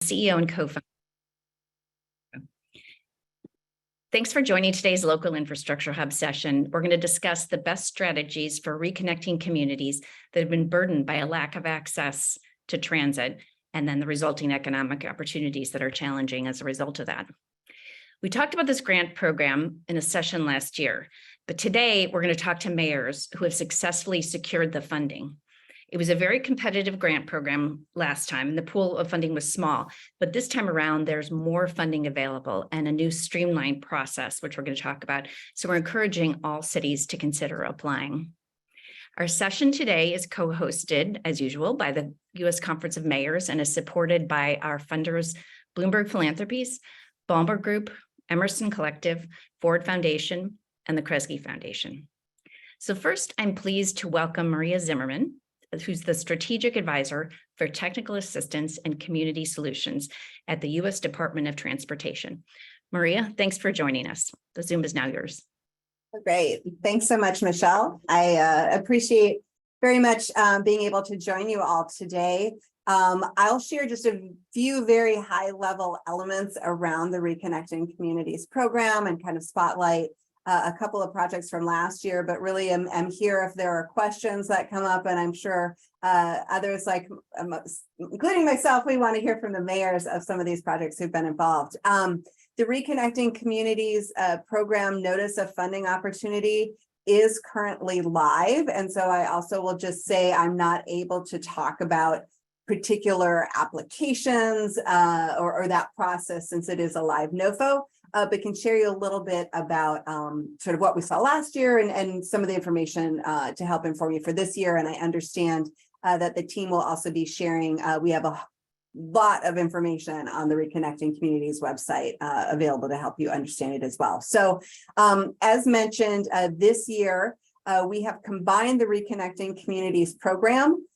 CEO and co-founder. Thanks for joining today's Local Infrastructure Hub session. We're going to discuss the best strategies for reconnecting communities that have been burdened by a lack of access to transit, and then the resulting economic opportunities that are challenging as a result of that. We talked about this grant program in a session last year, but today we're going to talk to mayors who have successfully secured the funding. It was a very competitive grant program last time, and the pool of funding was small, but this time around there's more funding available and a new streamlined process, which we're going to talk about. So we're encouraging all cities to consider applying. Our session today is co-hosted, as usual, by the U.S. Conference of Mayors and is supported by our funders, Bloomberg Philanthropies, Ballmer Group, Emerson Collective, Ford Foundation, and the Kresge Foundation. So first, I'm pleased to welcome Maria Zimmerman, who's the Strategic Advisor for Technical Assistance and Community Solutions at the U.S. Department of Transportation. Maria, thanks for joining us. The Zoom is now yours. Great. Thanks so much, Michelle. I appreciate very much being able to join you all today. I'll share just a few very high-level elements around the Reconnecting Communities program and kind of spotlight a couple of projects from last year, but really am here if there are questions that come up, and I'm sure others, like including myself, we want to hear from the mayors of some of these projects who've been involved. The Reconnecting Communities program notice of funding opportunity is currently live, and so I also will just say I'm not able to talk about particular applications or that process since it is a live NOFO. But can share you a little bit about sort of what we saw last year and some of the information to help inform you for this year. And I understand that the team will also be sharing, we have a lot of information on the Reconnecting Communities website available to help you understand it as well. So as mentioned, this year, we have combined the Reconnecting Communities program,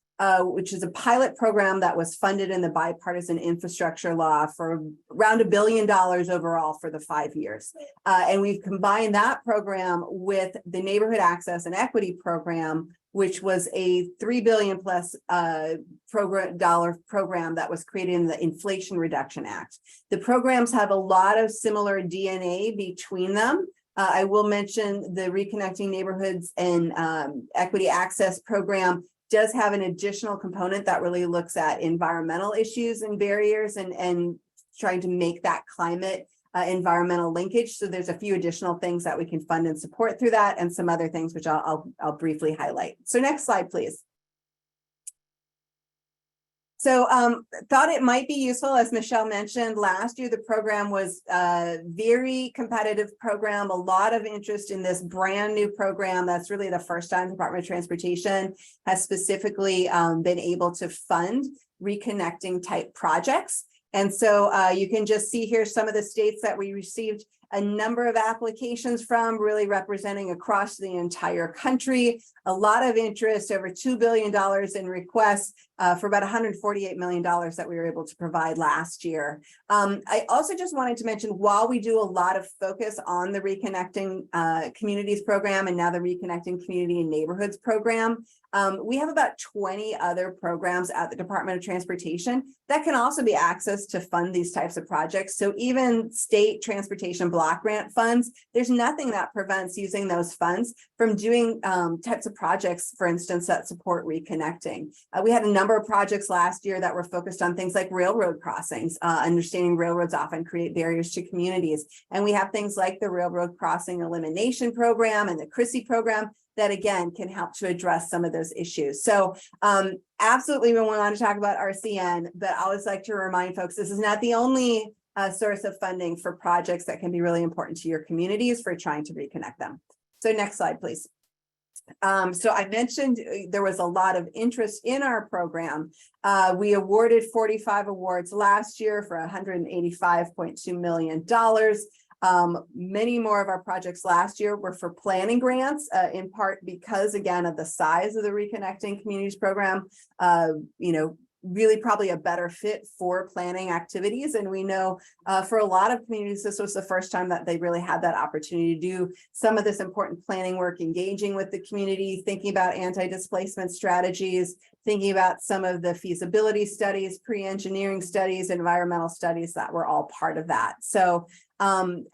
which is a pilot program that was funded in the bipartisan infrastructure law for around $1 billion overall for the 5 years. And we've combined that program with the Neighborhood Access and Equity program, which was a $3 billion plus program that was created in the Inflation Reduction Act. The programs have a lot of similar DNA between them. I will mention the Reconnecting Neighborhoods and Equity Access program does have an additional component that really looks at environmental issues and barriers and trying to make that climate environmental linkage. So there's a few additional things that we can fund and support through that, and some other things which I'll briefly highlight. So next slide, please. So thought it might be useful, as Michelle mentioned, last year the program was a very competitive program, a lot of interest in this brand new program. That's really the first time the Department of Transportation has specifically been able to fund reconnecting type projects. And so you can just see here some of the states that we received a number of applications from, really representing across the entire country. A lot of interest, over $2 billion in requests for about $148 million that we were able to provide last year. I also just wanted to mention, while we do a lot of focus on the Reconnecting Communities program and now the Reconnecting Community and Neighborhoods program, we have about 20 other programs at the Department of Transportation that can also be accessed to fund these types of projects. So even state transportation block grant funds, there's nothing that prevents using those funds from doing types of projects, for instance, that support reconnecting. We had a number of projects last year that were focused on things like railroad crossings, understanding railroads often create barriers to communities. And we have things like the Railroad Crossing Elimination Program and the Kresge program that, again, can help to address some of those issues. So absolutely, we want to talk about RCN, but I always like to remind folks, this is not the only source of funding for projects that can be really important to your communities for trying to reconnect them. So next slide, please. So I mentioned there was a lot of interest in our program. We awarded 45 awards last year for $185.2 million. Many more of our projects last year were for planning grants, in part because, again, of the size of the Reconnecting Communities program. really probably a better fit for planning activities. And we know for a lot of communities, this was the first time that they really had that opportunity to do some of this important planning work, engaging with the community, thinking about anti-displacement strategies, thinking about some of the feasibility studies, pre-engineering studies, environmental studies that were all part of that. So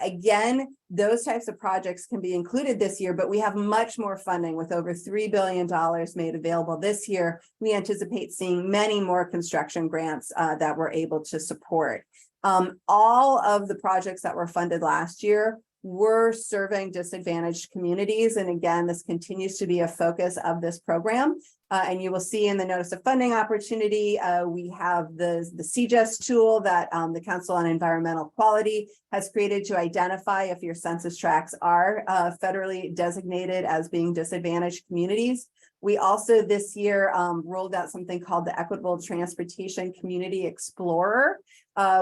again, those types of projects can be included this year, but we have much more funding with over $3 billion made available this year. We anticipate seeing many more construction grants that we're able to support. All of the projects that were funded last year were serving disadvantaged communities. And again, this continues to be a focus of this program. And you will see in the notice of funding opportunity, we have the CGES tool that the Council on Environmental Quality has created to identify if your census tracts are federally designated as being disadvantaged communities. We also this year rolled out something called the Equitable Transportation Community Explorer,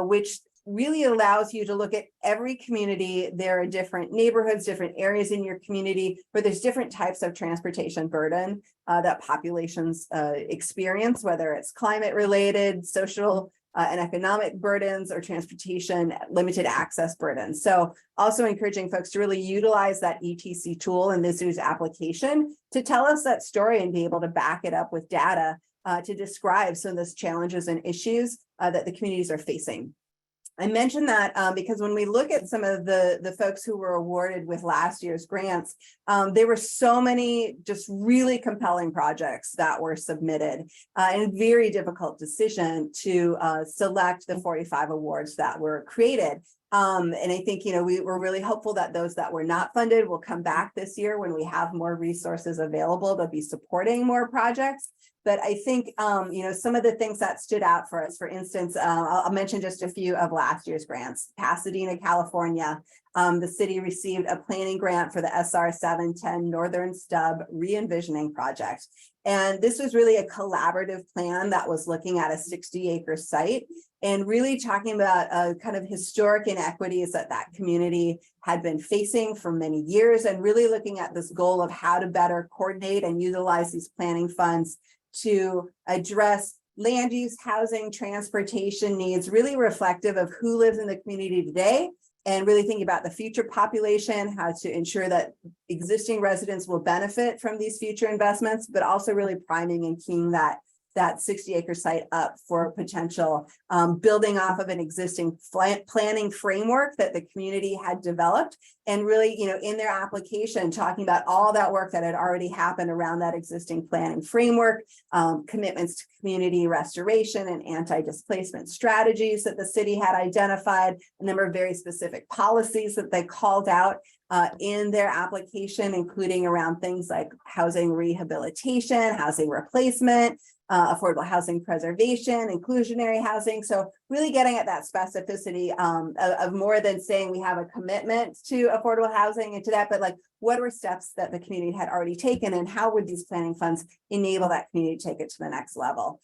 which really allows you to look at every community. There are different neighborhoods, different areas in your community where there's different types of transportation burden that populations experience, whether it's climate related, social and economic burdens, or transportation limited access burdens. So also encouraging folks to really utilize that ETC tool in this year's application to tell us that story and be able to back it up with data to describe some of those challenges and issues that the communities are facing. I mentioned that because when we look at some of the folks who were awarded with last year's grants, there were so many just really compelling projects that were submitted, and very difficult decision to select the 45 awards that were created. And I think, we're really hopeful that those that were not funded will come back this year when we have more resources available to be supporting more projects. But I think, some of the things that stood out for us, for instance, I'll mention just a few of last year's grants. Pasadena, California, the city received a planning grant for the SR 710 Northern Stub re-envisioning project. And this was really a collaborative plan that was looking at a 60-acre site and really talking about kind of historic inequities that that community had been facing for many years, and really looking at this goal of how to better coordinate and utilize these planning funds to address land use, housing, transportation needs, really reflective of who lives in the community today, and really thinking about the future population, how to ensure that existing residents will benefit from these future investments, but also really priming and keying that 60-acre site up for potential building off of an existing planning framework that the community had developed, and really, in their application, talking about all that work that had already happened around that existing planning framework, commitments to community restoration and anti-displacement strategies that the city had identified, a number of very specific policies that they called out in their application, including around things like housing rehabilitation, housing replacement, affordable housing preservation, inclusionary housing. So really getting at that specificity of more than saying we have a commitment to affordable housing and to that, but like what were steps that the community had already taken, and how would these planning funds enable that community to take it to the next level?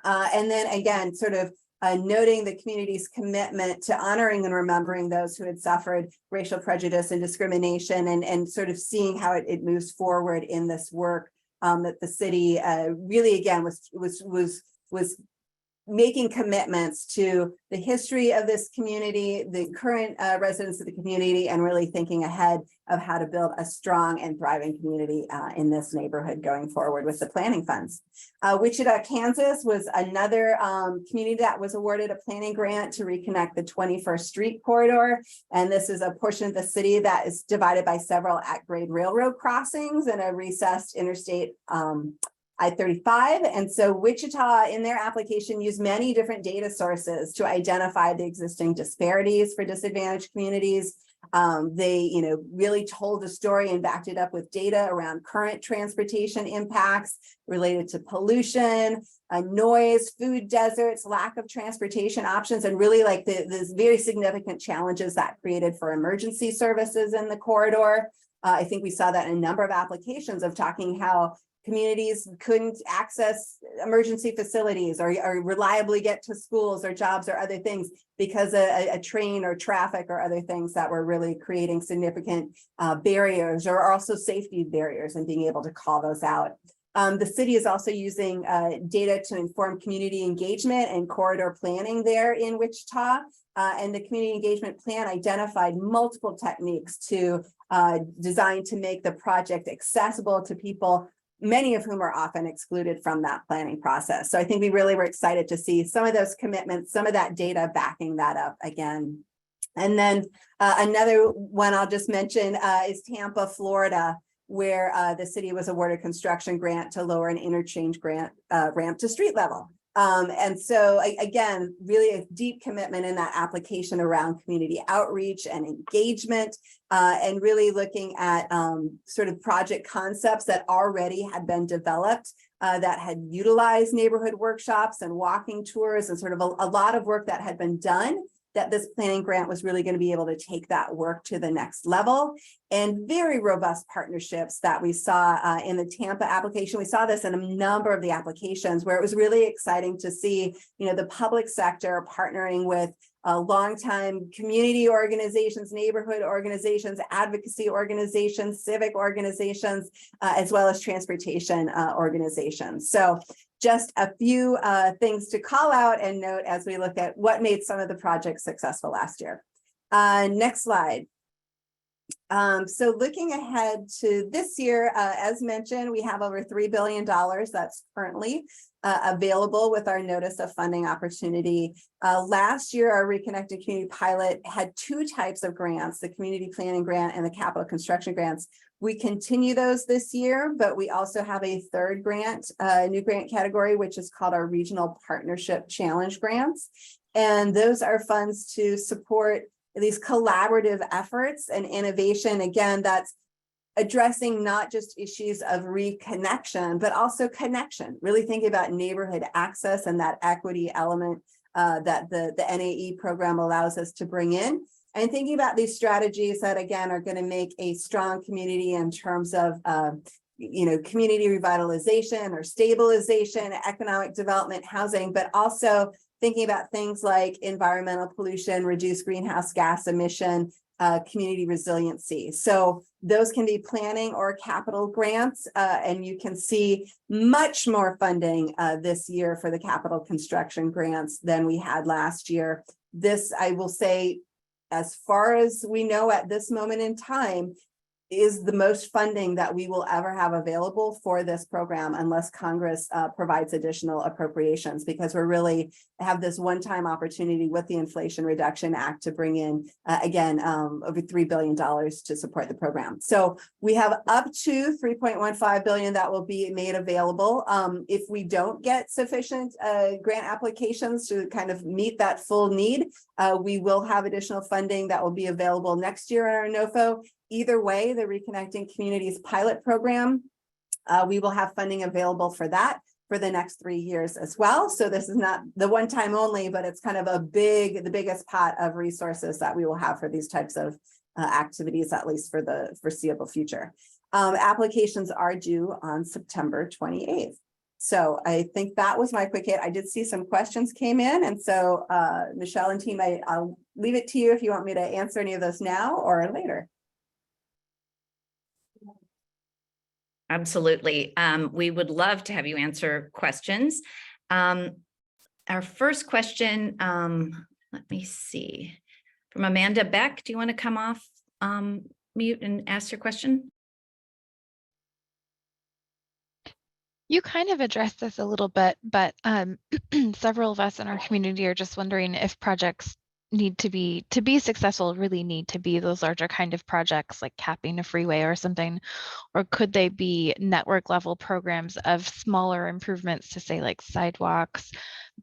And then again, sort of noting the community's commitment to honoring and remembering those who had suffered racial prejudice and discrimination, and sort of seeing how it moves forward in this work that the city really, again, was making commitments to the history of this community, the current residents of the community, and really thinking ahead of how to build a strong and thriving community in this neighborhood going forward with the planning funds. Wichita, Kansas was another community that was awarded a planning grant to reconnect the 21st Street corridor. And this is a portion of the city that is divided by several at-grade railroad crossings and a recessed interstate I-35. And so Wichita, in their application, used many different data sources to identify the existing disparities for disadvantaged communities. They, really told the story and backed it up with data around current transportation impacts related to pollution, noise, food deserts, lack of transportation options, and really like the very significant challenges that created for emergency services in the corridor. I think we saw that in a number of applications of talking how communities couldn't access emergency facilities or reliably get to schools or jobs or other things because a train or traffic or other things that were really creating significant barriers, or also safety barriers, and being able to call those out. The city is also using data to inform community engagement and corridor planning there in Wichita. And the community engagement plan identified multiple techniques to design to make the project accessible to people, many of whom are often excluded from that planning process. So I think we really were excited to see some of those commitments, some of that data backing that up again. And then another one I'll just mention is Tampa, Florida, where the city was awarded a construction grant to lower an interchange grant ramp to street level. And so again, really a deep commitment in that application around community outreach and engagement, and really looking at sort of project concepts that already had been developed that had utilized neighborhood workshops and walking tours and sort of a lot of work that had been done, that this planning grant was really going to be able to take that work to the next level. And very robust partnerships that we saw in the Tampa application. We saw this in a number of the applications where it was really exciting to see, the public sector partnering with longtime community organizations, neighborhood organizations, advocacy organizations, civic organizations, as well as transportation organizations. So just a few things to call out and note as we look at what made some of the projects successful last year. Next slide. So looking ahead to this year, as mentioned, we have over $3 billion that's currently available with our notice of funding opportunity. Last year, our Reconnecting Community Pilot had two types of grants, the community planning grant and the capital construction grants. We continue those this year, but we also have a third grant, new grant category, which is called our Regional Partnership Challenge Grants. And those are funds to support these collaborative efforts and innovation. Again, that's addressing not just issues of reconnection, but also connection, really thinking about neighborhood access and that equity element that the NAE program allows us to bring in. And thinking about these strategies that, again, are going to make a strong community in terms of, community revitalization or stabilization, economic development, housing, but also thinking about things like environmental pollution, reduced greenhouse gas emission, community resiliency. So those can be planning or capital grants, and you can see much more funding this year for the capital construction grants than we had last year. This, I will say, as far as we know at this moment in time, is the most funding that we will ever have available for this program unless Congress provides additional appropriations, because we're really have this one-time opportunity with the Inflation Reduction Act to bring in, over $3 billion to support the program. So we have up to $3.15 billion that will be made available. If we don't get sufficient grant applications to kind of meet that full need, we will have additional funding that will be available next year in our NOFO. Either way, the Reconnecting Communities pilot program, we will have funding available for that for the next 3 years as well. So this is not the one time only, but it's kind of the biggest pot of resources that we will have for these types of activities, at least for the foreseeable future. Applications are due on September 28th. So I think that was my quick hit. I did see some questions came in. And so Michelle and team, I'll leave it to you if you want me to answer any of those now or later. Absolutely. We would love to have you answer questions. Our first question, let me see, from Amanda Beck. Do you want to come off mute and ask your question? You kind of addressed this a little bit, but several of us in our community are just wondering if projects need to be successful, really need to be those larger kind of projects like capping a freeway or something, or could they be network level programs of smaller improvements to, say, like sidewalks,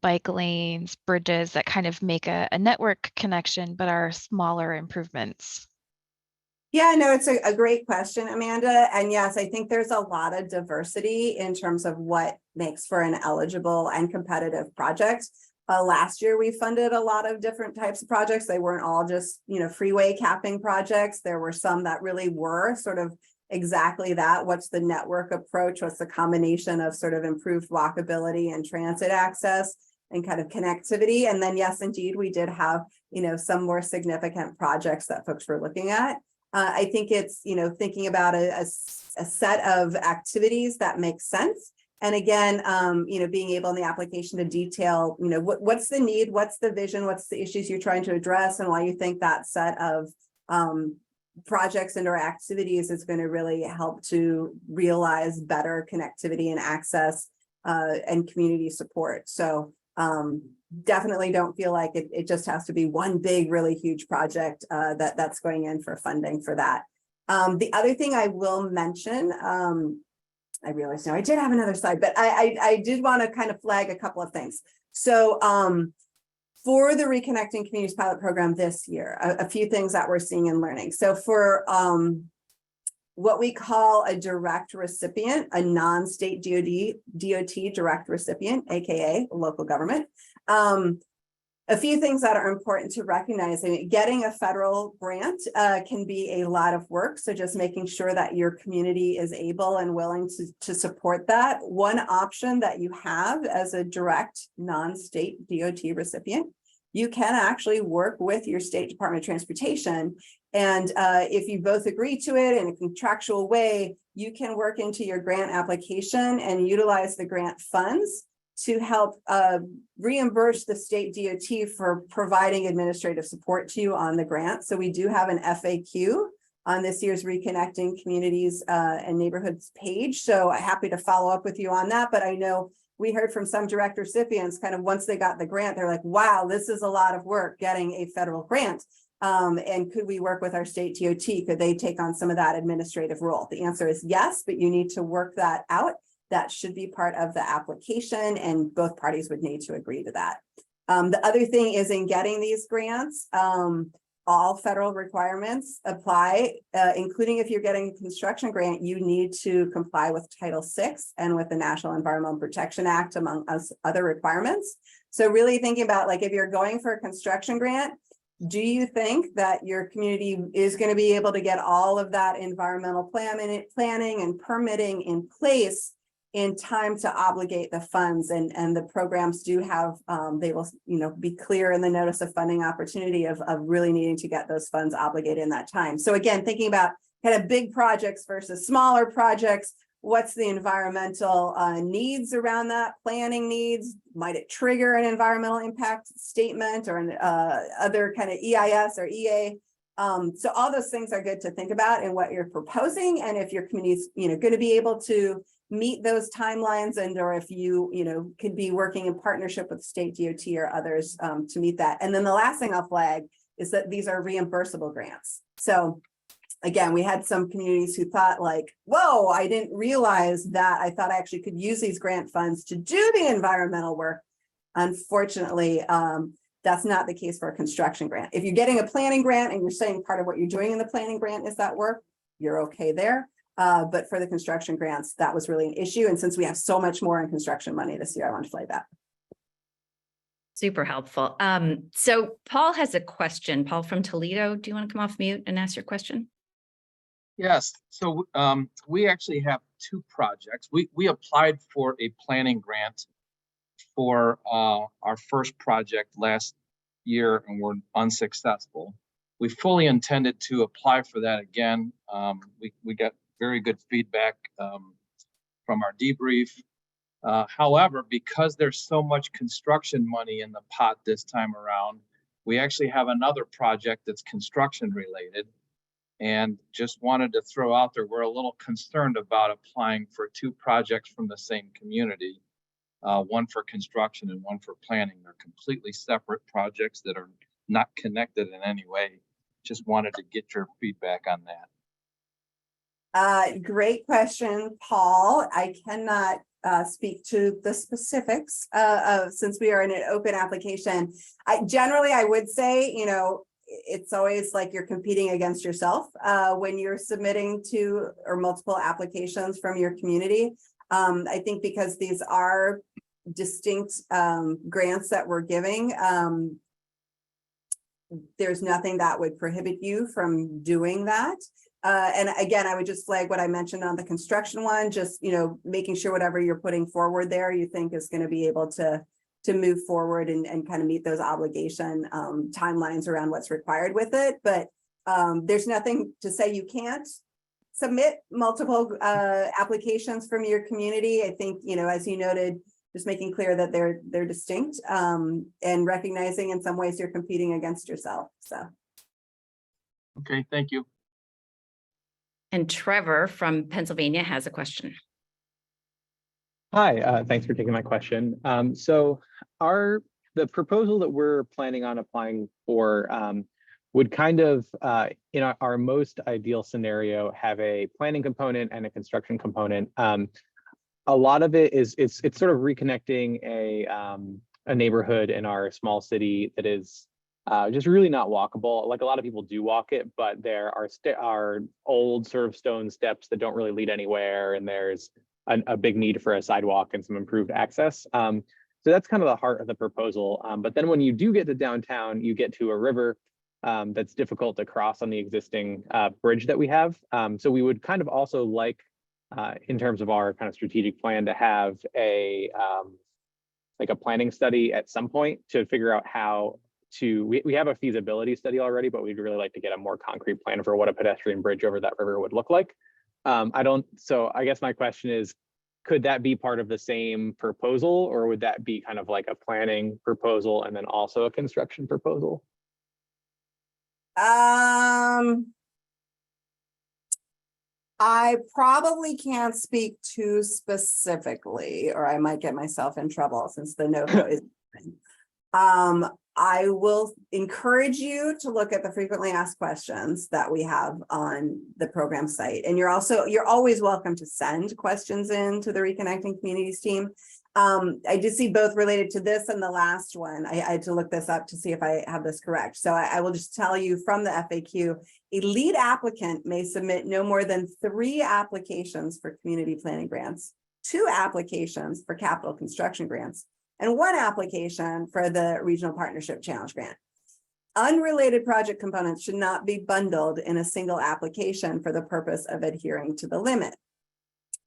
bike lanes, bridges that kind of make a network connection but are smaller improvements? Yeah, no, it's a great question, Amanda. And yes, I think there's a lot of diversity in terms of what makes for an eligible and competitive project. Last year, we funded a lot of different types of projects. They weren't all just, freeway capping projects. There were some that really were sort of exactly that. What's the network approach? What's the combination of sort of improved walkability and transit access and kind of connectivity? And then, yes, indeed, we did have, some more significant projects that folks were looking at. I think it's, thinking about a set of activities that make sense. And again, being able in the application to detail, what's the need, what's the vision, what's the issues you're trying to address, and why you think that set of projects and or activities is going to really help to realize better connectivity and access and community support. So definitely don't feel like it just has to be one big, really huge project that's going in for funding for that. The other thing I will mention, I realize now I did have another slide, but I did want to kind of flag a couple of things. So for the Reconnecting Communities Pilot Program this year, a few things that we're seeing and learning. So for what we call a direct recipient, a non-state DOT direct recipient, AKA local government. A few things that are important to recognize. I mean, getting a federal grant can be a lot of work. So just making sure that your community is able and willing to support that. One option that you have as a direct non-state DOT recipient, you can actually work with your state Department of Transportation. And if you both agree to it in a contractual way, you can work into your grant application and utilize the grant funds to help reimburse the state DOT for providing administrative support to you on the grant. So we do have an FAQ on this year's Reconnecting Communities and Neighborhoods page. So I'm happy to follow up with you on that. But I know we heard from some direct recipients kind of once they got the grant, they're like, wow, this is a lot of work getting a federal grant. And could we work with our state DOT? Could they take on some of that administrative role? The answer is yes, but you need to work that out. That should be part of the application, and both parties would need to agree to that. The other thing is in getting these grants, all federal requirements apply, including if you're getting a construction grant, you need to comply with Title VI and with the National Environmental Protection Act, among other requirements. So really thinking about, like, if you're going for a construction grant, do you think that your community is going to be able to get all of that environmental planning and permitting in place in time to obligate the funds? And the programs do have, they will, be clear in the notice of funding opportunity of really needing to get those funds obligated in that time. So again, thinking about kind of big projects versus smaller projects, what's the environmental needs around that, planning needs? Might it trigger an environmental impact statement or an other kind of EIS or EA? So all those things are good to think about in what you're proposing, and if your community is, going to be able to meet those timelines, and or if you could be working in partnership with state DOT or others to meet that. And then the last thing I'll flag is that these are reimbursable grants. So again, we had some communities who thought like, whoa, I didn't realize that. I thought I actually could use these grant funds to do the environmental work. Unfortunately, that's not the case for a construction grant. If you're getting a planning grant and you're saying part of what you're doing in the planning grant is that work, you're okay there. But for the construction grants, that was really an issue. And since we have so much more in construction money this year, I want to flag that. Super helpful. So Paul has a question. Paul from Toledo, do you want to come off mute and ask your question? Yes. So we actually have two projects. We applied for a planning grant for our first project last year and were unsuccessful. We fully intended to apply for that again. We got very good feedback from our debrief. However, because there's so much construction money in the pot this time around, we actually have another project that's construction related, and just wanted to throw out there, we're a little concerned about applying for two projects from the same community, one for construction and one for planning. They're completely separate projects that are not connected in any way. Just wanted to get your feedback on that. Great question, Paul. I cannot speak to the specifics since we are in an open application. I would say, it's always like you're competing against yourself when you're submitting to or multiple applications from your community. I think because these are distinct grants that we're giving, there's nothing that would prohibit you from doing that. And again, I would just flag what I mentioned on the construction one, just, making sure whatever you're putting forward there, you think is going to be able to move forward and kind of meet those obligation timelines around what's required with it. But There's nothing to say you can't submit multiple applications from your community. I think, as you noted, just making clear that they're distinct, and recognizing in some ways you're competing against yourself. So. Okay, thank you. And Trevor from Pennsylvania has a question. Hi, thanks for taking my question. So the proposal that we're planning on applying for would kind of, in our most ideal scenario, have a planning component and a construction component. A lot of it is it's sort of reconnecting a neighborhood in our small city that is just really not walkable. Like, a lot of people do walk it, but there are old sort of stone steps that don't really lead anywhere, and there's a big need for a sidewalk and some improved access. So that's kind of the heart of the proposal. But then when you do get to downtown, you get to a river that's difficult to cross on the existing bridge that we have. So we would kind of also like, in terms of our kind of strategic plan, to have like a planning study at some point to figure out how to, we have a feasibility study already, but we'd really like to get a more concrete plan for what a pedestrian bridge over that river would look like. So I guess my question is, could that be part of the same proposal, or would that be kind of like a planning proposal and then also a construction proposal? I probably can't speak too specifically, or I might get myself in trouble since the NOFO is. I will encourage you to look at the frequently asked questions that we have on the program site. And you're always welcome to send questions in to the Reconnecting Communities team. I did see both related to this and the last one. I had to look this up to see if I have this correct. So I will just tell you from the FAQ, a lead applicant may submit no more than 3 applications for community planning grants, 2 applications for capital construction grants, and 1 application for the Regional Partnership Challenge Grant. Unrelated project components should not be bundled in a single application for the purpose of adhering to the limit.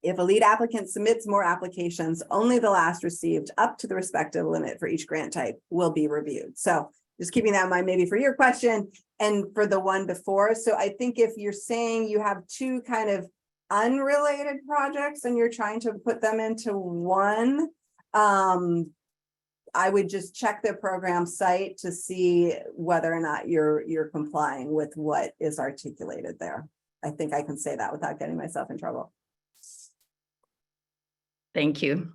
If a lead applicant submits more applications, only the last received up to the respective limit for each grant type will be reviewed. So just keeping that in mind, maybe for your question and for the one before. So I think if you're saying you have 2 kind of unrelated projects and you're trying to put them into one, I would just check the program site to see whether or not you're complying with what is articulated there. I think I can say that without getting myself in trouble. Thank you.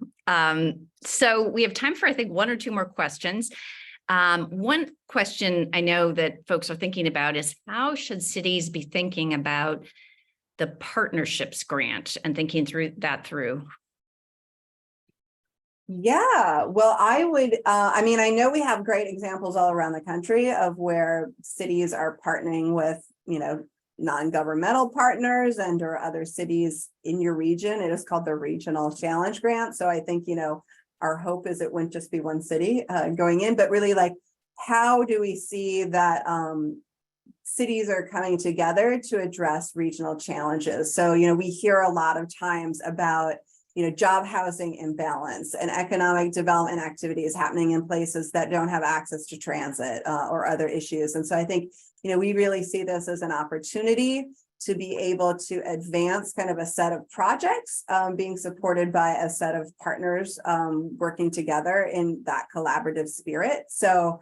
So we have time for, I think, 1 or 2 more questions. One question I know that folks are thinking about is, how should cities be thinking about the partnerships grant and thinking through that through? Yeah, well, I would, I know we have great examples all around the country of where cities are partnering with, non-governmental partners and or other cities in your region. It is called the Regional Challenge Grant. So I think, our hope is it wouldn't just be one city going in, but really, like, how do we see that cities are coming together to address regional challenges? So, we hear a lot of times about job housing imbalance and economic development activities happening in places that don't have access to transit or other issues. And so I think, we really see this as an opportunity to be able to advance kind of a set of projects being supported by a set of partners working together in that collaborative spirit. So,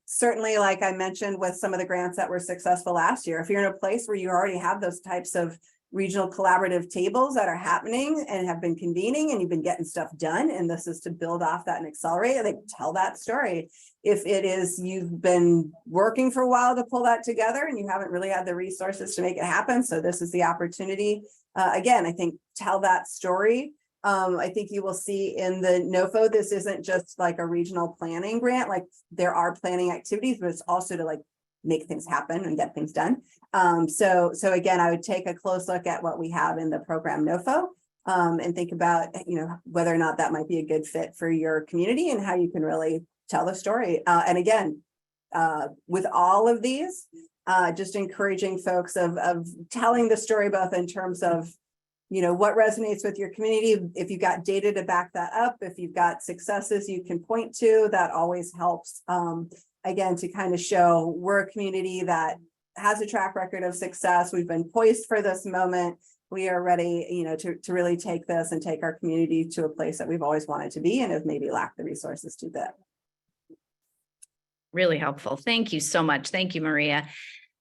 certainly, like I mentioned with some of the grants that were successful last year, if you're in a place where you already have those types of regional collaborative tables that are happening and have been convening and you've been getting stuff done, and this is to build off that and accelerate, they tell that story. If it is you've been working for a while to pull that together and you haven't really had the resources to make it happen, so this is the opportunity. Again, I think tell that story. I think you will see in the NOFO, this isn't just like a regional planning grant, like there are planning activities, but it's also to like make things happen and get things done. So again, I would take a close look at what we have in the program NOFO and think about, whether or not that might be a good fit for your community and how you can really tell the story. And again, with all of these, just encouraging folks of telling the story, both in terms of, what resonates with your community. If you've got data to back that up, if you've got successes you can point to, that always helps. Again, to kind of show we're a community that has a track record of success. We've been poised for this moment. We are ready, to really take this and take our community to a place that we've always wanted to be and have maybe lacked the resources to do. Really helpful. Thank you so much. Thank you, Maria.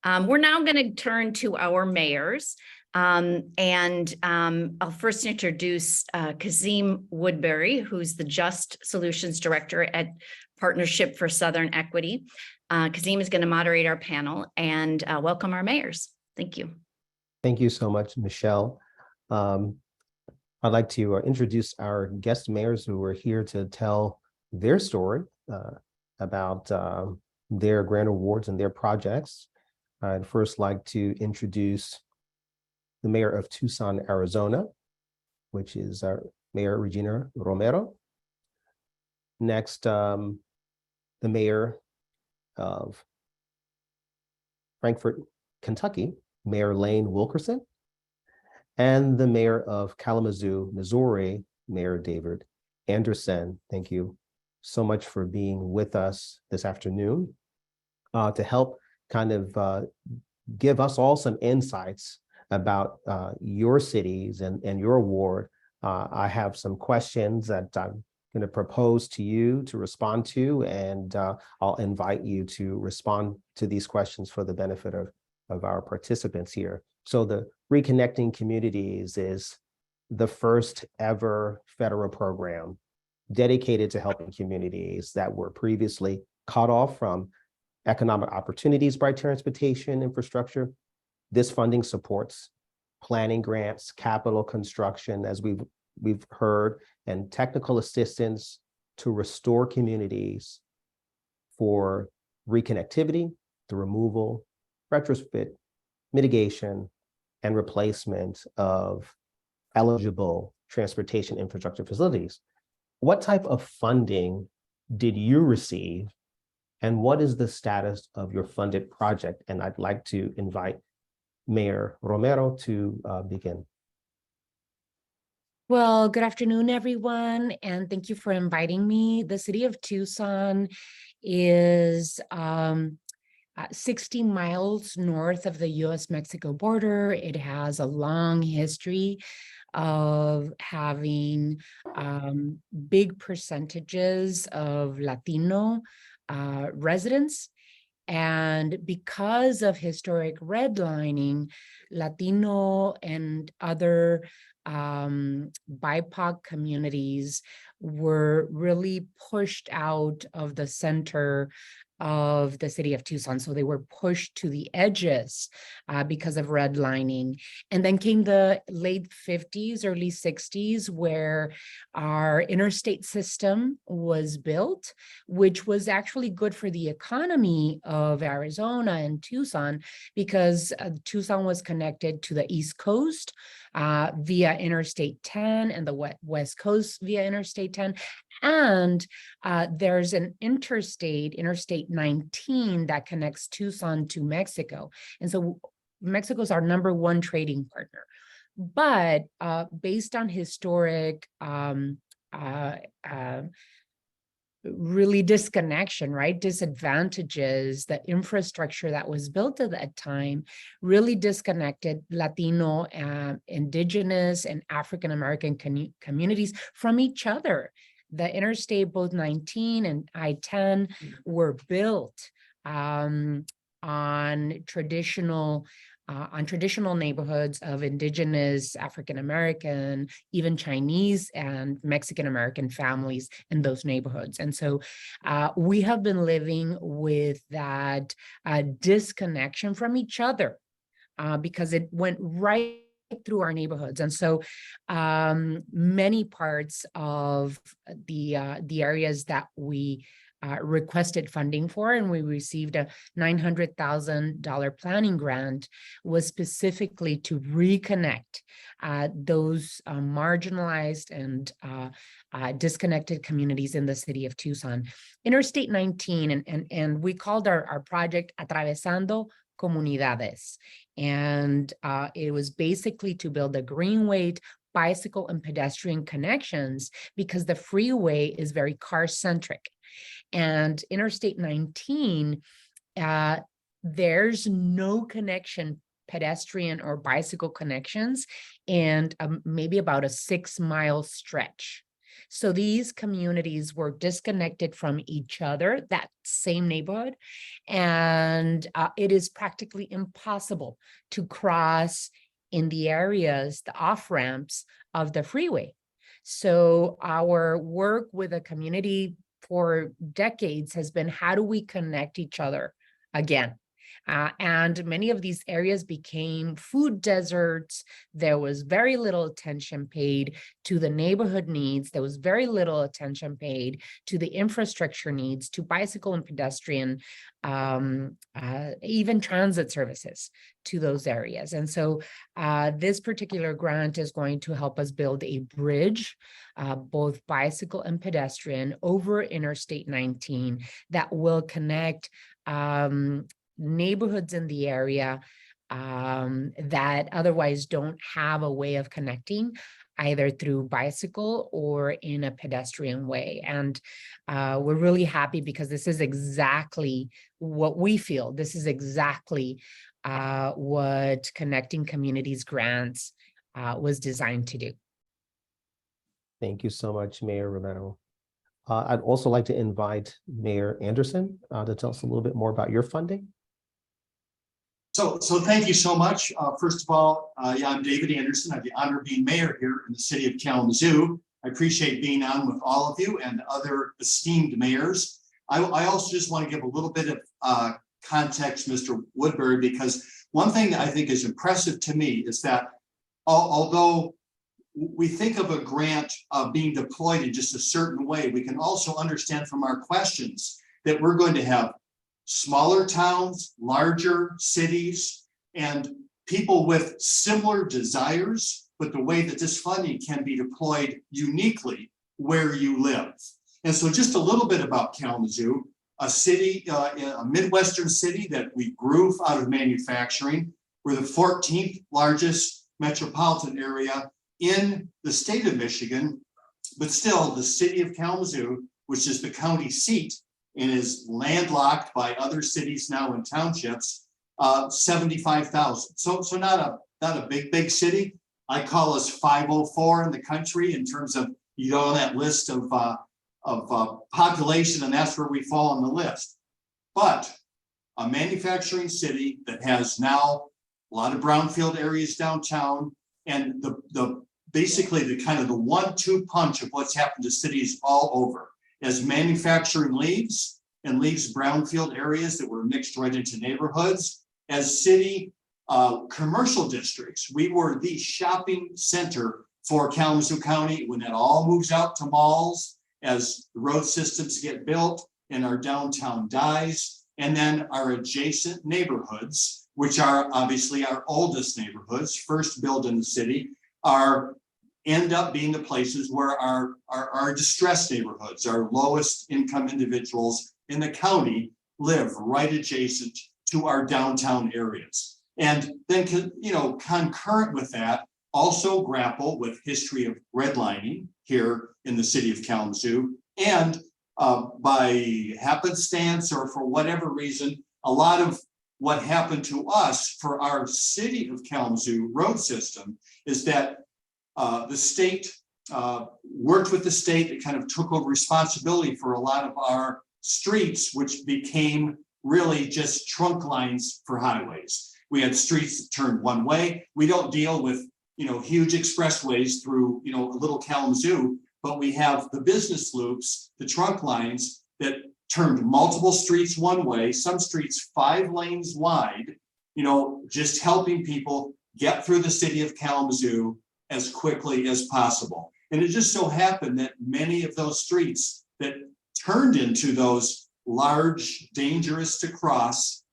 We're now going to turn to our mayors. I'll first introduce Kazim Woodbury, who's the Just Solutions Director at Partnership for Southern Equity. Kazim is going to moderate our panel and welcome our mayors. Thank you. Thank you so much, Michelle. I'd like to introduce our guest mayors who are here to tell their story about their grant awards and their projects. I'd first like to introduce the mayor of Tucson, Arizona, which is our Mayor Regina Romero. Next, the mayor of Frankfort, Kentucky, Mayor Lane Wilkerson, and the mayor of Kalamazoo, Missouri, Mayor David Anderson. Thank you so much for being with us this afternoon to help kind of give us all some insights about your cities and your award. I have some questions that I'm going to propose to you to respond to, and I'll invite you to respond to these questions for the benefit of our participants here. So the Reconnecting Communities is the first ever federal program dedicated to helping communities that were previously cut off from economic opportunities by transportation infrastructure. This funding supports planning grants, capital construction, as we've heard, and technical assistance to restore communities for reconnectivity, the removal, retrofit, mitigation, and replacement of eligible transportation infrastructure facilities. What type of funding did you receive, and what is the status of your funded project? And I'd like to invite Mayor Romero to begin. Well, good afternoon, everyone, and thank you for inviting me. The city of Tucson is 60 miles north of the US-Mexico border. It has a long history of having big percentages of Latino residents. And because of historic redlining, Latino and other BIPOC communities were really pushed out of the center of the city of Tucson. So they were pushed to the edges because of redlining. And then came the late 50s, early 60s, where our interstate system was built, which was actually good for the economy of Arizona and Tucson, because Tucson was connected to the East Coast via Interstate 10 and the West Coast via Interstate 10. And there's an Interstate 19 that connects Tucson to Mexico. And so Mexico's our #1 trading partner. But based on historic really disconnection, right? Disadvantages, the infrastructure that was built at that time really disconnected Latino, Indigenous, and African-American communities from each other. The Interstate, both 19 and I-10, were built on traditional neighborhoods of Indigenous, African-American, even Chinese and Mexican-American families in those neighborhoods. And so we have been living with that disconnection from each other because it went right through our neighborhoods. And so many parts of the areas that we requested funding for, and we received a $900,000 planning grant, was specifically to reconnect those marginalized and disconnected communities in the city of Tucson. Interstate 19, and we called our project Atravesando Comunidades. And it was basically to build a greenway, bicycle and pedestrian connections, because the freeway is very car-centric. And Interstate 19, there's no connection, pedestrian or bicycle connections, and maybe about a 6-mile stretch. So these communities were disconnected from each other, that same neighborhood, and it is practically impossible to cross in the areas, the off-ramps of the freeway. So our work with the community for decades has been, how do we connect each other again? And many of these areas became food deserts. There was very little attention paid to the neighborhood needs. There was very little attention paid to the infrastructure needs, to bicycle and pedestrian, even transit services to those areas. And so this particular grant is going to help us build a bridge, both bicycle and pedestrian, over Interstate 19 that will connect neighborhoods in the area that otherwise don't have a way of connecting, either through bicycle or in a pedestrian way. And we're really happy because this is exactly what we feel. This is exactly what Connecting Communities Grants was designed to do. Thank you so much, Mayor Romero. I'd also like to invite Mayor Anderson to tell us a little bit more about your funding. So thank you so much. First of all, yeah, I'm David Anderson. I have the honor of being mayor here in the city of Kalamazoo. I appreciate being on with all of you and other esteemed mayors. I also just want to give a little bit of context, Mr. Woodbury, because one thing that I think is impressive to me is that although we think of a grant being deployed in just a certain way, we can also understand from our questions that we're going to have smaller towns, larger cities, and people with similar desires, but the way that this funding can be deployed uniquely where you live. And so just a little bit about Kalamazoo, a city, a Midwestern city that we grew out of manufacturing. We're the 14th largest metropolitan area in the state of Michigan, but still the city of Kalamazoo, which is the county seat and is landlocked by other cities now and townships, 75,000. So not a big city. I call us 504 in the country in terms of, you go on that list of population, and that's where we fall on the list. But a manufacturing city that has now a lot of brownfield areas downtown, and basically the kind of the 1-2 punch of what's happened to cities all over. As manufacturing leaves brownfield areas that were mixed right into neighborhoods, as city commercial districts, we were the shopping center for Kalamazoo County when it all moves out to malls, as the road systems get built and our downtown dies, and then our adjacent neighborhoods, which are obviously our oldest neighborhoods, first built in the city, end up being the places where our distressed neighborhoods, our lowest income individuals in the county live, right adjacent to our downtown areas. And then, concurrent with that, also grapple with history of redlining here in the city of Kalamazoo. And by happenstance or for whatever reason, a lot of what happened to us for our city of Kalamazoo road system is that the state worked with the state. It kind of took over responsibility for a lot of our streets, which became really just trunk lines for highways. We had streets that turned one way. We don't deal with, huge expressways through, little Kalamazoo, but we have the business loops, the trunk lines that turned multiple streets one way, some streets 5 lanes wide, just helping people get through the city of Kalamazoo as quickly as possible. And it just so happened that many of those streets that turned into those large, dangerous to cross,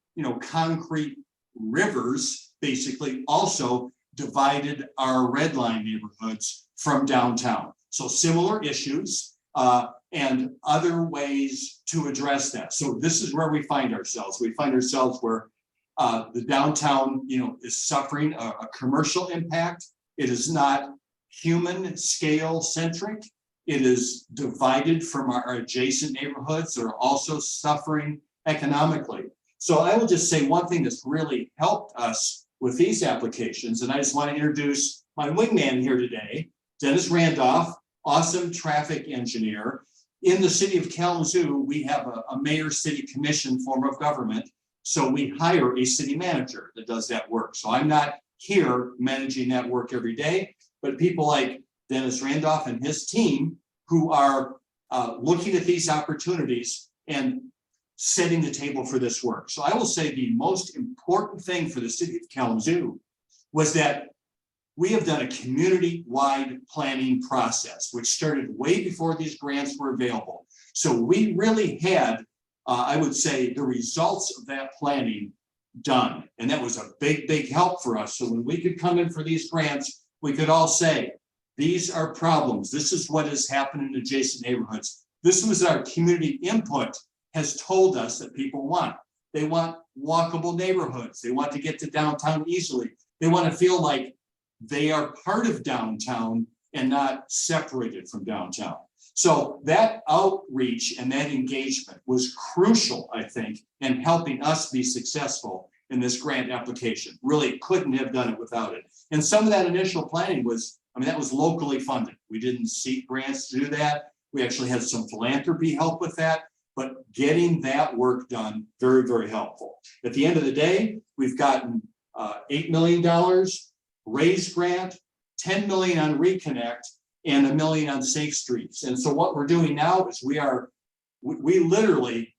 concrete rivers, basically also divided our red line neighborhoods from downtown. So similar issues and other ways to address that. So this is where we find ourselves. We find ourselves where the downtown, is suffering a commercial impact. It is not human scale centric. It is divided from our adjacent neighborhoods that are also suffering economically. So I will just say one thing that's really helped us with these applications, and I just want to introduce my wingman here today, Dennis Randolph, awesome traffic engineer. In the city of Kalamazoo, we have a mayor city commission form of government. So we hire a city manager that does that work. So I'm not here managing that work every day, but people like Dennis Randolph and his team who are looking at these opportunities and setting the table for this work. So I will say the most important thing for the city of Kalamazoo was that we have done a community-wide planning process, which started way before these grants were available. So we really had, I would say, the results of that planning done. And that was a big, big help for us. So when we could come in for these grants, we could all say, these are problems. This is what has happened in adjacent neighborhoods. This was our community input has told us that people want. They want walkable neighborhoods. They want to get to downtown easily. They want to feel like they are part of downtown and not separated from downtown. So that outreach and that engagement was crucial, I think, in helping us be successful in this grant application. Really couldn't have done it without it. And some of that initial planning was, I mean, that was locally funded. We didn't seek grants to do that. We actually had some philanthropy help with that, but getting that work done, very, very helpful. At the end of the day, we've gotten $8 million raised grant, 10 million on Reconnect, and $1 million on Safe Streets. And so what we're doing now is we literally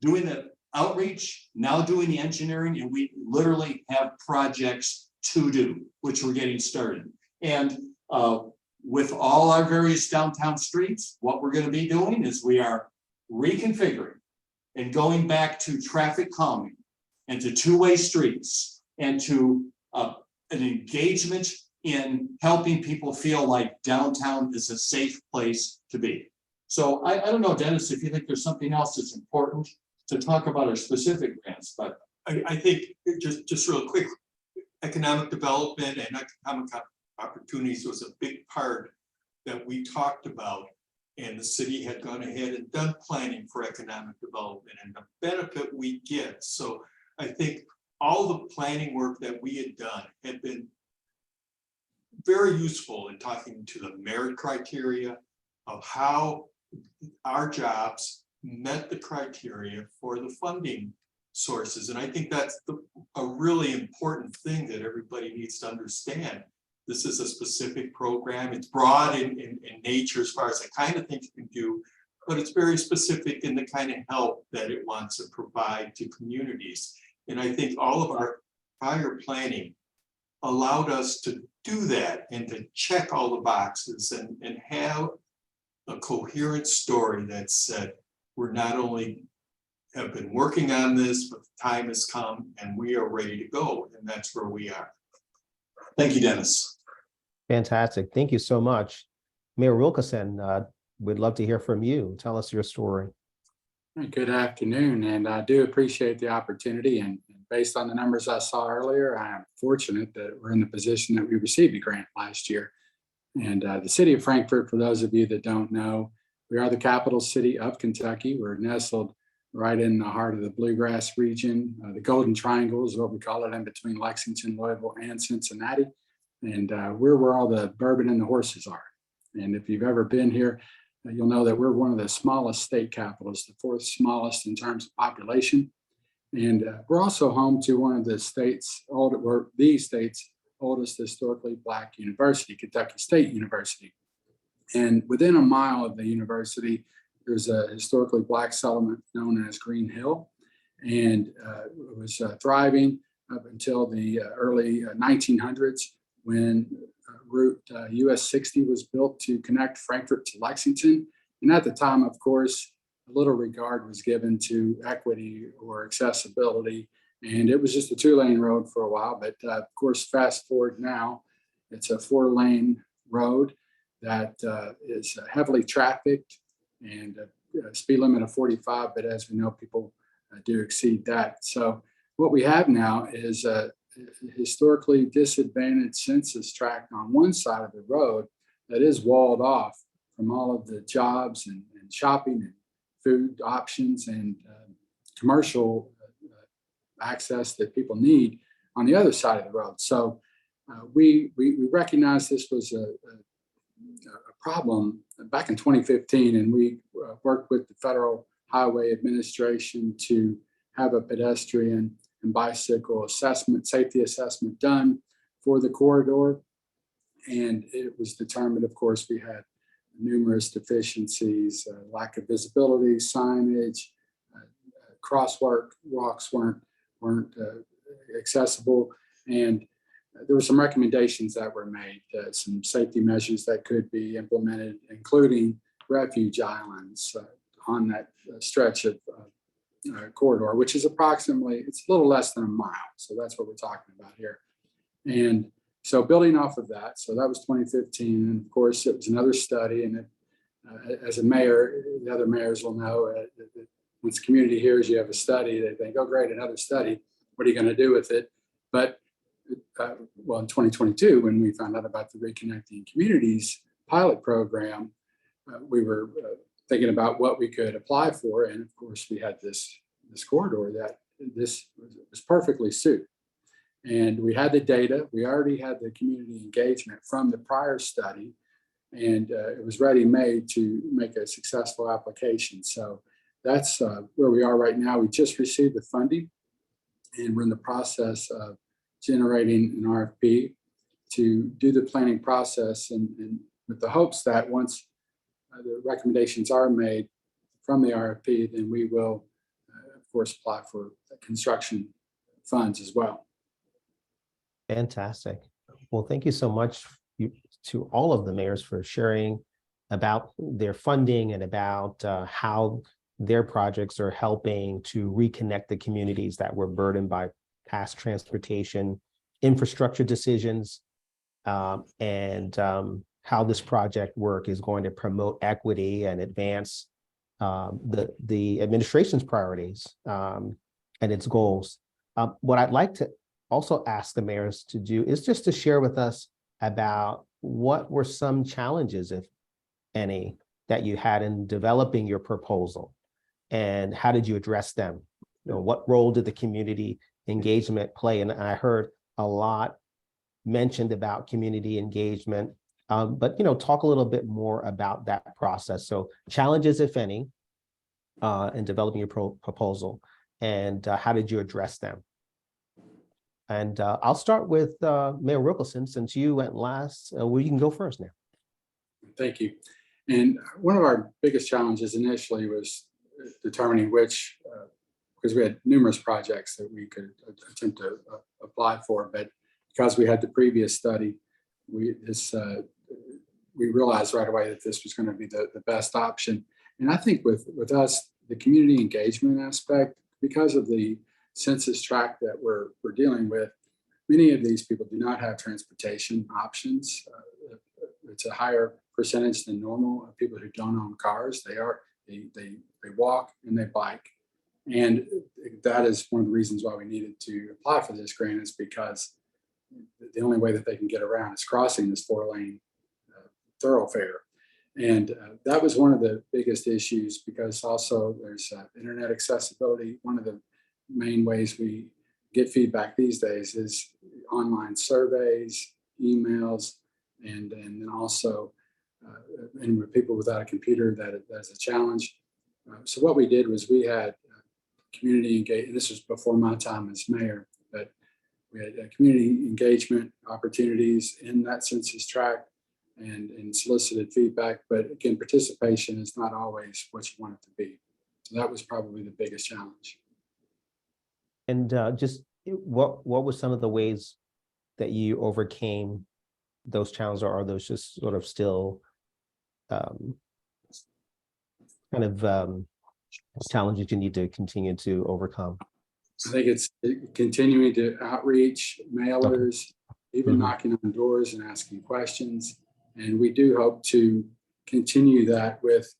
doing the outreach, now doing the engineering, and we literally have projects to do, which we're getting started. And with all our various downtown streets, what we're going to be doing is we are reconfiguring and going back to traffic calming and to two-way streets and to an engagement in helping people feel like downtown is a safe place to be. So I don't know, Dennis, if you think there's something else that's important to talk about our specific grants, but I think just real quick, economic development and economic opportunities was a big part that we talked about, and the city had gone ahead and done planning for economic development and the benefit we get. So I think all the planning work that we had done had been very useful in talking to the merit criteria of how our jobs met the criteria for the funding sources. And I think that's a really important thing that everybody needs to understand. This is a specific program. It's broad in nature as far as the kind of things you can do, but it's very specific in the kind of help that it wants to provide to communities. And I think all of our prior planning allowed us to do that and to check all the boxes and have a coherent story that said, we're not only have been working on this, but the time has come and we are ready to go. And that's where we are. thank you, Dennis. Fantastic. Thank you so much. Mayor Wilkerson, we'd love to hear from you. Tell us your story. Good afternoon, and I do appreciate the opportunity. And based on the numbers I saw earlier, I am fortunate that we're in the position that we received a grant last year. And the city of Frankfort, for those of you that don't know, we are the capital city of Kentucky. We're nestled right in the heart of the Bluegrass region. The Golden Triangle is what we call it, in between Lexington, Louisville, and Cincinnati. And we're where all the bourbon and the horses are. And if you've ever been here, you'll know that we're one of the smallest state capitals, the fourth smallest in terms of population. And we're also home to one of the state's oldest historically Black university, Kentucky State University. And within a mile of the university, there's a historically Black settlement known as Green Hill. And it was thriving up until the early 1900s when Route US 60 was built to connect Frankfort to Lexington. And at the time, of course, a little regard was given to equity or accessibility. And it was just a 2-lane road for a while. But of course, fast forward now, it's a 4-lane road that is heavily trafficked and a speed limit of 45. But as we know, people do exceed that. So what we have now is a historically disadvantaged census tract on one side of the road that is walled off from all of the jobs and shopping and food options and commercial access that people need on the other side of the road. So we recognized this was a problem back in 2015, and we worked with the Federal Highway Administration to have a pedestrian and bicycle assessment, safety assessment done for the corridor. And it was determined, of course, we had numerous deficiencies, lack of visibility, signage, crosswalks weren't accessible, and there were some recommendations that were made, some safety measures that could be implemented, including refuge islands on that stretch of corridor, which is approximately, it's a little less than a mile. So that's what we're talking about here. And so building off of that, so that was 2015. And of course, it was another study. And as a mayor, the other mayors will know, once the community hears you have a study, they think, oh, great, another study. What are you going to do with it? But well, in 2022, when we found out about the Reconnecting Communities pilot program, we were thinking about what we could apply for. And of course, we had this corridor that this was perfectly suited. And we had the data. We already had the community engagement from the prior study, and it was ready-made to make a successful application. So that's where we are right now. We just received the funding, and we're in the process of generating an RFP to do the planning process, and with the hopes that once the recommendations are made from the RFP, then we will, of course, apply for construction funds as well. Fantastic. Well, thank you so much to all of the mayors for sharing about their funding and about how their projects are helping to reconnect the communities that were burdened by past transportation infrastructure decisions, and how this project work is going to promote equity and advance the administration's priorities and its goals. What I'd like to also ask the mayors to do is just to share with us about what were some challenges, if any, that you had in developing your proposal, and how did you address them? You know, what role did the community engagement play? And I heard a lot mentioned about community engagement, but talk a little bit more about that process. So challenges, if any, in developing your proposal, and how did you address them? And I'll start with Mayor Wilkerson, since you went last. Well, you can go first now. Thank you. And one of our biggest challenges initially was determining which, because we had numerous projects that we could attempt to apply for, but because we had the previous study, we realized right away that this was going to be the best option. And I think with us, the community engagement aspect, because of the census tract that we're dealing with, many of these people do not have transportation options. It's a higher percentage than normal of people who don't own cars. They walk and they bike. And that is one of the reasons why we needed to apply for this grant, is because the only way that they can get around is crossing this 4-lane thoroughfare. And that was one of the biggest issues, because also there's internet accessibility. One of the main ways we get feedback these days is online surveys, emails, and then also and with people without a computer, that's a challenge. So what we did was we had community engagement. This was before my time as mayor, but we had community engagement opportunities in that census tract and solicited feedback. But again, participation is not always what you want it to be. So that was probably the biggest challenge. And just what were some of the ways that you overcame those challenges, or are those just sort of still challenges you need to continue to overcome? I think it's continuing to outreach, mailers, even knocking on doors and asking questions. And we do hope to continue that with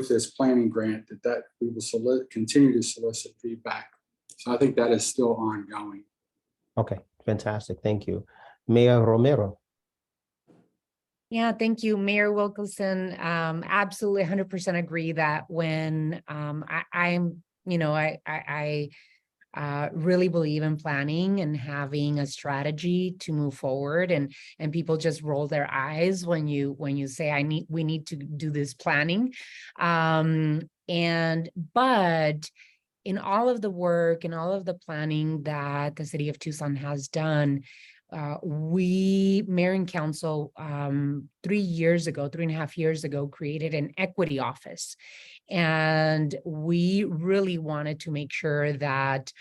this planning grant, that we will continue to solicit feedback. So I think that is still ongoing. Okay, fantastic. Thank you. Mayor Romero. Yeah, thank you, Mayor Wilkerson. Absolutely 100% agree that when really believe in planning and having a strategy to move forward, and people just roll their eyes when you say we need to do this planning. But in all of the work and all of the planning that the city of Tucson has done, mayor and council 3.5 years ago, created an equity office. And we really wanted to make sure that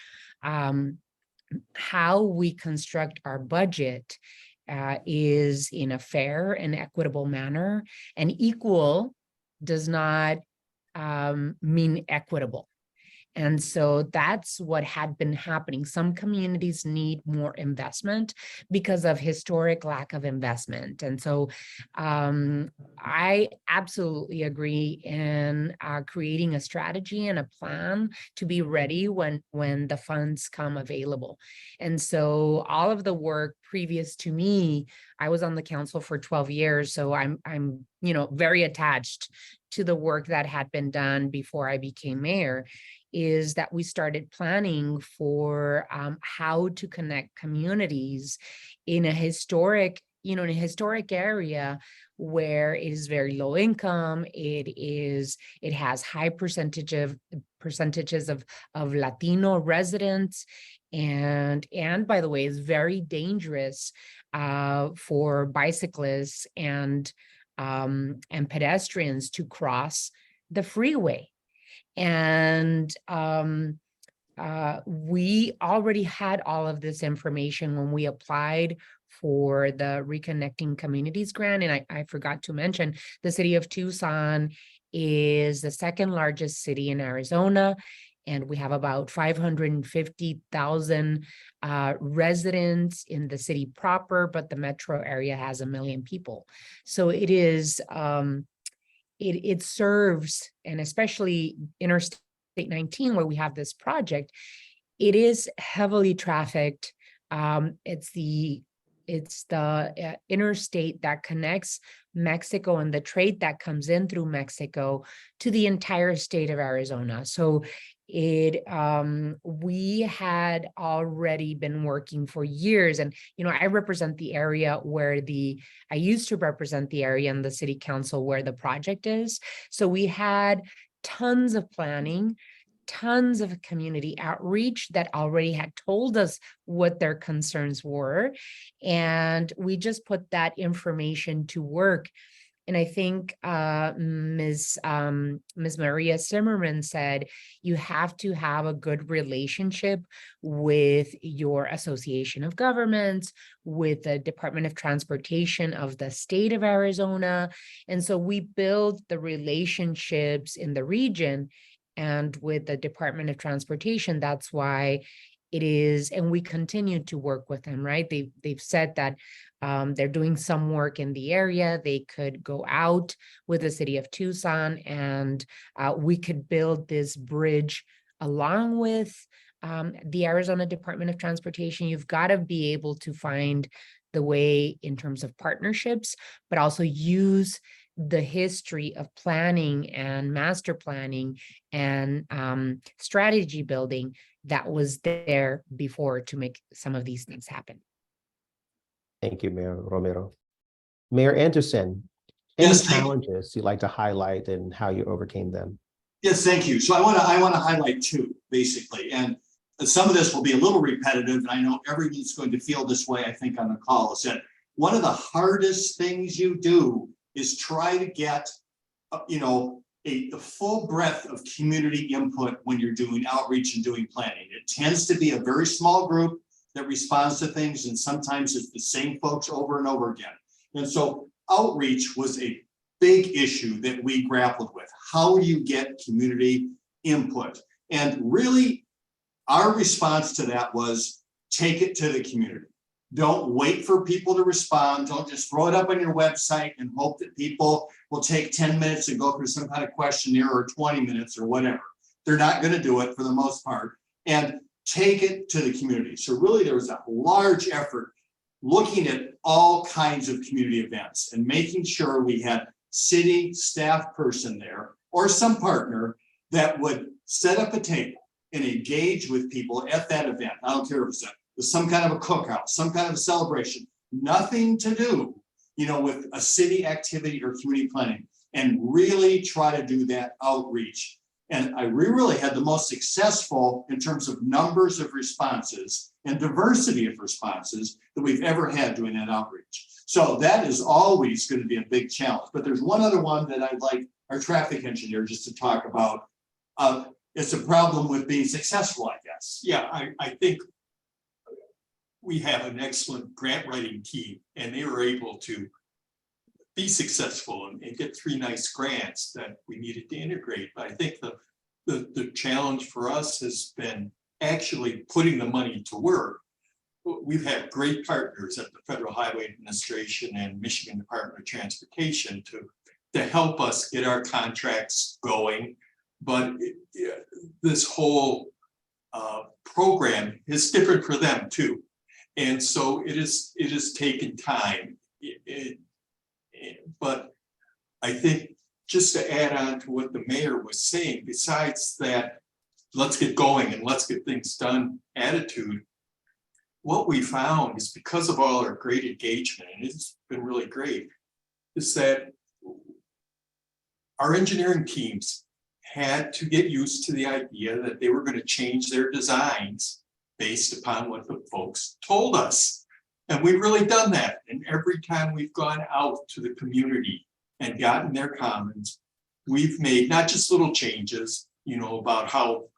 how we construct our budget is in a fair and equitable manner. And equal does not mean equitable. And so that's what had been happening. Some communities need more investment because of historic lack of investment. And so I absolutely agree in creating a strategy and a plan to be ready when the funds come available. And so all of the work previous to me, I was on the council for 12 years. So I'm very attached to the work that had been done before I became mayor, is that we started planning for how to connect communities in a historic area where it is very low income. It has high percentages of Latino residents, and by the way, is very dangerous for bicyclists and pedestrians to cross the freeway. And we already had all of this information when we applied for the Reconnecting Communities grant. And I forgot to mention, the city of Tucson is the second largest city in Arizona, and we have about 550,000 residents in the city proper, but the metro area has 1 million people. So it is it serves, and especially Interstate 19, where we have this project, it is heavily trafficked. It's the interstate that connects Mexico and the trade that comes in through Mexico to the entire state of Arizona. So we had already been working for years, and I represent the area where I used to represent the area in the city council where the project is. So we had tons of planning, tons of community outreach that already had told us what their concerns were, and we just put that information to work. And I think Ms. Maria Zimmerman said, you have to have a good relationship with your association of governments, with the Department of Transportation of the state of Arizona. And so we build the relationships in the region and with the Department of Transportation. That's why it is, and we continue to work with them, right? They've said that they're doing some work in the area. They could go out with the city of Tucson, and we could build this bridge along with the Arizona Department of Transportation. You've got to be able to find the way in terms of partnerships, but also use the history of planning and master planning and strategy building that was there before to make some of these things happen. Thank you, Mayor Romero. Mayor Anderson, any challenges you'd like to highlight and how you overcame them? Yes, thank you. So I want to highlight two, basically, and some of this will be a little repetitive, and I know everyone's going to feel this way, I think, on the call, is that one of the hardest things you do is try to get, a full breadth of community input when you're doing outreach and doing planning. It tends to be a very small group that responds to things, and sometimes it's the same folks over and over again. And so outreach was a big issue that we grappled with. How do you get community input? And really, our response to that was take it to the community. Don't wait for people to respond. Don't just throw it up on your website and hope that people will take 10 minutes and go through some kind of questionnaire, or 20 minutes or whatever. They're not going to do it for the most part. And take it to the community. So really, there was a large effort looking at all kinds of community events and making sure we had city staff person there or some partner that would set up a table and engage with people at that event. I don't care if it's some kind of a cookout, some kind of a celebration, nothing to do, with a city activity or community planning, and really try to do that outreach. And we really had the most successful in terms of numbers of responses and diversity of responses that we've ever had doing that outreach. So that is always going to be a big challenge. But there's one other one that I'd like our traffic engineer just to talk about. It's a problem with being successful, I guess. Yeah, I think we have an excellent grant writing team, and they were able to be successful and get 3 nice grants that we needed to integrate. But I think the challenge for us has been actually putting the money to work. We've had great partners at the Federal Highway Administration and Michigan Department of Transportation to help us get our contracts going. But this whole program is different for them too. And so it has taken time. But I think just to add on to what the mayor was saying, besides that, let's get going and let's get things done attitude, what we found is, because of all our great engagement, and it's been really great, is that our engineering teams had to get used to the idea that they were going to change their designs based upon what the folks told us. And we've really done that. And every time we've gone out to the community and gotten their comments, we've made not just little changes, about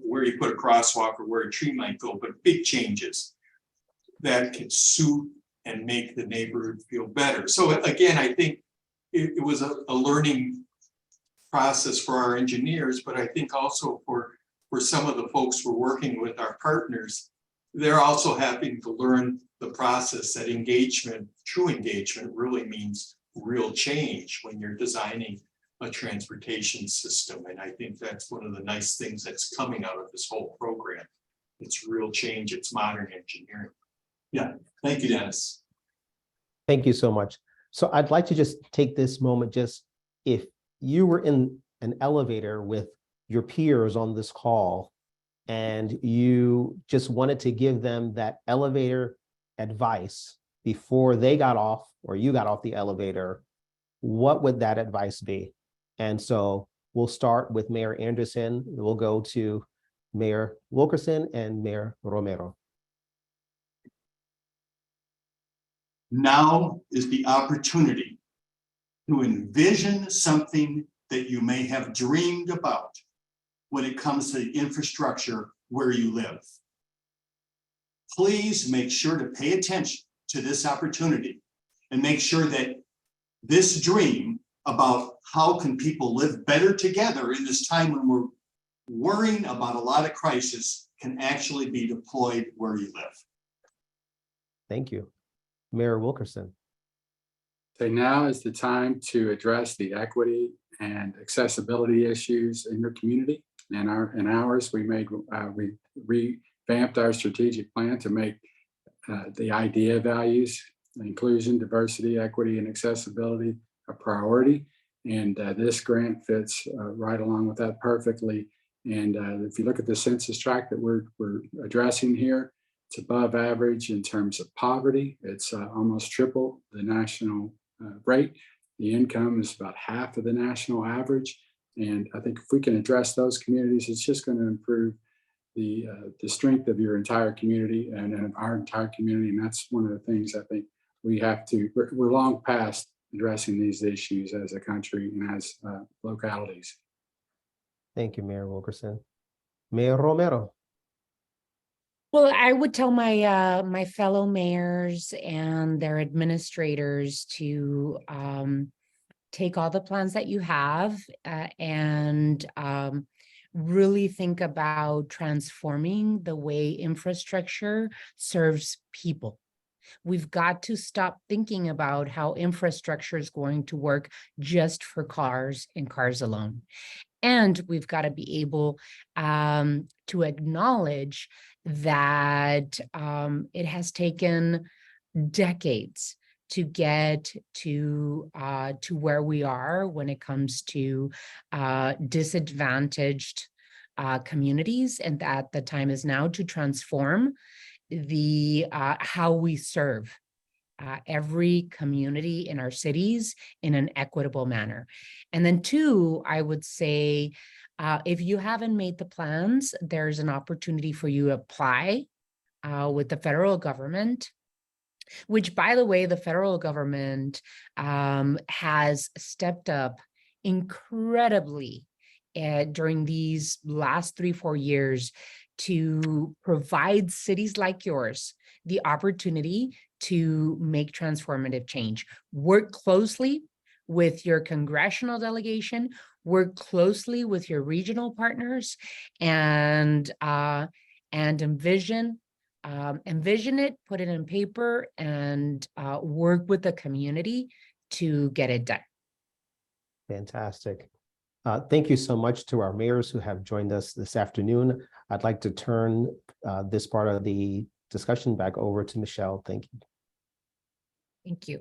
where you put a crosswalk or where a tree might go, but big changes that can suit and make the neighborhood feel better. So again, I think it was a learning process for our engineers, but I think also for some of the folks we're working with, our partners, they're also having to learn the process that true engagement really means real change when you're designing a transportation system. And I think that's one of the nice things that's coming out of this whole program. It's real change, it's modern engineering. Yeah, thank you, Dennis. Thank you so much. So I'd like to just take this moment, if you were in an elevator with your peers on this call and you just wanted to give them that elevator advice before they got off or you got off the elevator, what would that advice be? And so we'll start with Mayor Anderson, we'll go to Mayor Wilkerson and Mayor Romero. Now is the opportunity to envision something that you may have dreamed about when it comes to the infrastructure where you live. Please make sure to pay attention to this opportunity and make sure that this dream about how can people live better together in this time when we're worrying about a lot of crisis can actually be deployed where you live. Thank you. Mayor Wilkerson. So now is the time to address the equity and accessibility issues in your community. In ours, we revamped our strategic plan to make the IDEA values, inclusion, diversity, equity, and accessibility a priority. And this grant fits right along with that perfectly. And if you look at the census tract that we're addressing here, it's above average in terms of poverty. It's almost triple the national rate. The income is about half of the national average. And I think if we can address those communities, it's just going to improve the strength of your entire community and our entire community. And that's one of the things I think we're long past addressing these issues as a country and as localities. Thank you, Mayor Wilkerson. Mayor Romero. Well, I would tell my my fellow mayors and their administrators to take all the plans that you have and really think about transforming the way infrastructure serves people. We've got to stop thinking about how infrastructure is going to work just for cars and cars alone. And we've got to be able to acknowledge that it has taken decades to get to where we are when it comes to disadvantaged communities, and that the time is now to transform the how we serve every community in our cities in an equitable manner. And then two, I would say, if you haven't made the plans, there's an opportunity for you to apply with the federal government, which, by the way, the federal government has stepped up incredibly during these last 3-4 years to provide cities like yours the opportunity to make transformative change. Work closely with your congressional delegation, work closely with your regional partners, and envision it, put it in paper, and work with the community to get it done. Fantastic. Thank you so much to our mayors who have joined us this afternoon. I'd like to turn this part of the discussion back over to Michelle. Thank you. Thank you.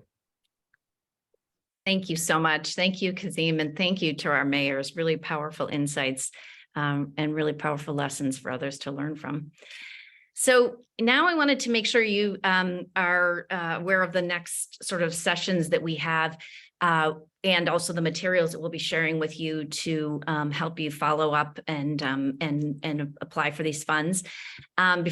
Thank you so much. Thank you, Kazim, and thank you to our mayors. Really powerful insights and really powerful lessons for others to learn from. So now I wanted to make sure you are aware of the next sort of sessions that we have and also the materials that we'll be sharing with you to help you follow up and apply for these funds. I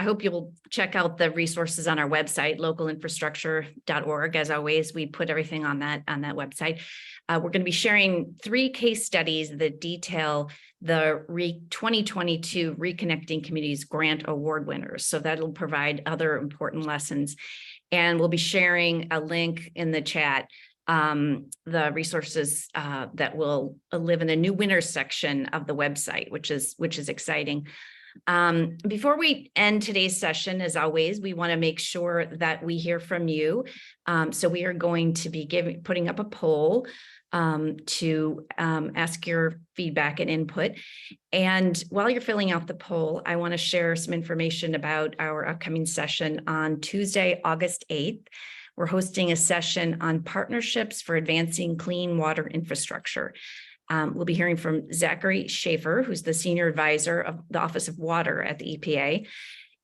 hope you'll check out the resources on our website, localinfrastructure.org. As always, we put everything on that website. We're going to be sharing 3 case studies that detail the 2022 Reconnecting Communities Grant Award winners. So that'll provide other important lessons. And we'll be sharing a link in the chat, the resources that will live in the new winners section of the website, which is exciting. Before we end today's session, as always, we want to make sure that we hear from you. So we are going to be putting up a poll to ask your feedback and input. And while you're filling out the poll, I want to share some information about our upcoming session on Tuesday, August 8th. We're hosting a session on partnerships for advancing clean water infrastructure. We'll be hearing from Zachary Schaefer, who's the Senior Advisor of the Office of Water at the EPA.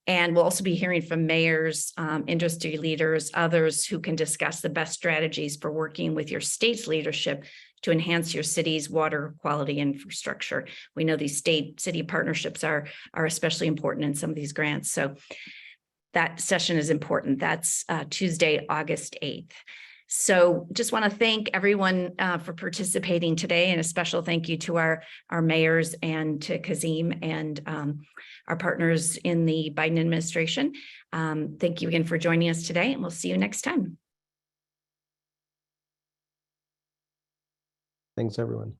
And we'll also be hearing from mayors, industry leaders, others who can discuss the best strategies for working with your state's leadership to enhance your city's water quality infrastructure. We know these state-city partnerships are especially important in some of these grants. So that session is important. That's Tuesday, August 8th. So just want to thank everyone for participating today, and a special thank you to our mayors and to Kazim and our partners in the Biden administration. Thank you again for joining us today, and we'll see you next time. Thanks, everyone.